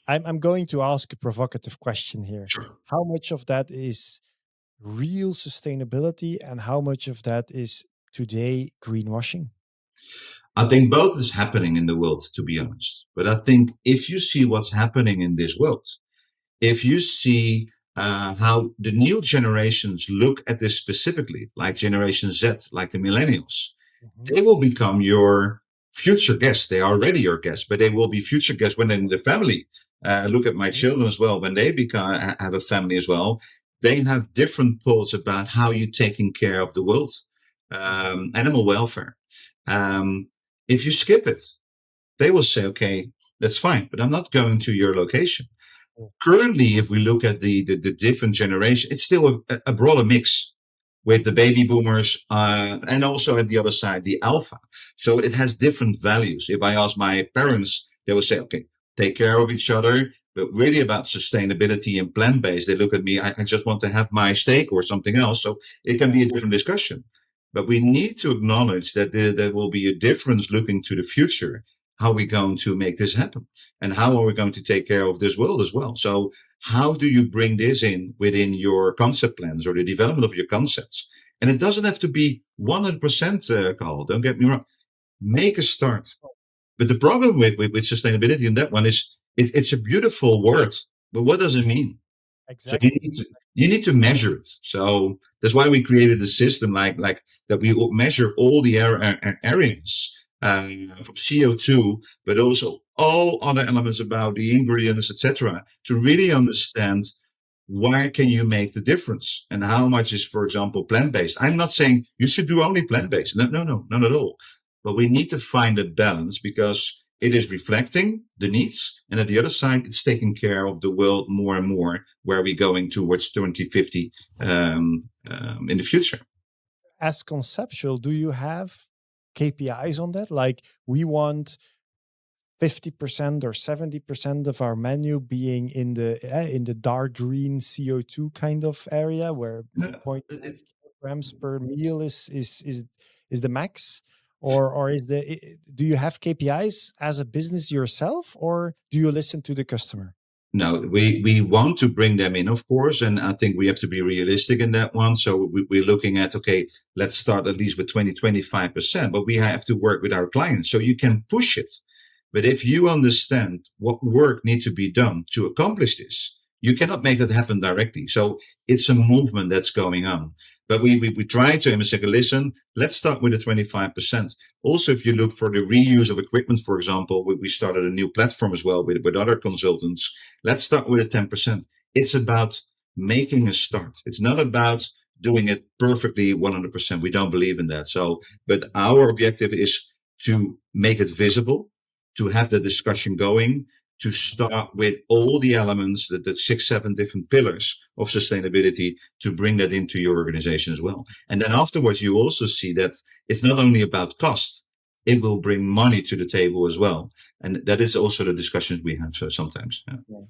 I'm going to ask a provocative question here. Sure. How much of that is real sustainability and how much of that is today greenwashing? I think both is happening in the world, to be honest. But I think if you see what's happening in this world, if you see how the new generations look at this specifically, like Generation Z, like the Millennials, they will become your future guests. They are already your guests, but they will be future guests when they're in the family. Look at my children as well. When they have a family as well, they have different thoughts about how you're taking care of the world, animal welfare. Um, if you skip it, they will say, okay, that's fine, but I'm not going to your location. Currently, if we look at the different generations, it's still a broader mix with the baby boomers and also at the other side, the alpha. So it has different values. If I ask my parents, they will say, okay, take care of each other, but really about sustainability and plant-based. They look at me, I just want to have my steak or something else. So it can be a different discussion. But we need to acknowledge that there will be a difference looking to the future. How are we going to make this happen? And how are we going to take care of this world as well? So how do you bring this in within your concept plans or the development of your concepts? And it doesn't have to be 100%, Carl. Don't get me wrong. Make a start. But the problem with sustainability in that one is it's a beautiful word, but what does it mean? Exactly. So you need to measure it. So that's why we created a system like that. We measure all the areas from CO2, but also all other elements about the ingredients, etc., to really understand where can you make the difference and how much is, for example, plant-based. I'm not saying you should do only plant-based. No, not at all. But we need to find a balance because it is reflecting the needs. And at the other side, it's taking care of the world more and more, where we're going towards 2050 in the future. As conceptual, do you have KPIs on that? Like we want 50% or 70% of our menu being in the dark green CO2 kind of area where 0.5 kilograms per meal is the max? Or do you have KPIs as a business yourself, or do you listen to the customer? No, we want to bring them in, of course, and I think we have to be realistic in that one. So we're looking at, okay, let's start at least with 25%, but we have to work with our clients so you can push it. But if you understand what work needs to be done to accomplish this, you cannot make that happen directly. So it's a movement that's going on. But we try to say, listen, let's start with the 25%. Also, if you look for the reuse of equipment, for example, we started a new platform as well with other consultants. Let's start with the 10%. It's about making a start. It's not about doing it perfectly 100%. We don't believe in that. So, but our objective is to make it visible, to have the discussion going, to start with all the elements, the 6, 7 different pillars of sustainability, to bring that into your organization as well. And then afterwards, you also see that it's not only about cost, it will bring money to the table as well. And that is also the discussions we have sometimes. Yeah.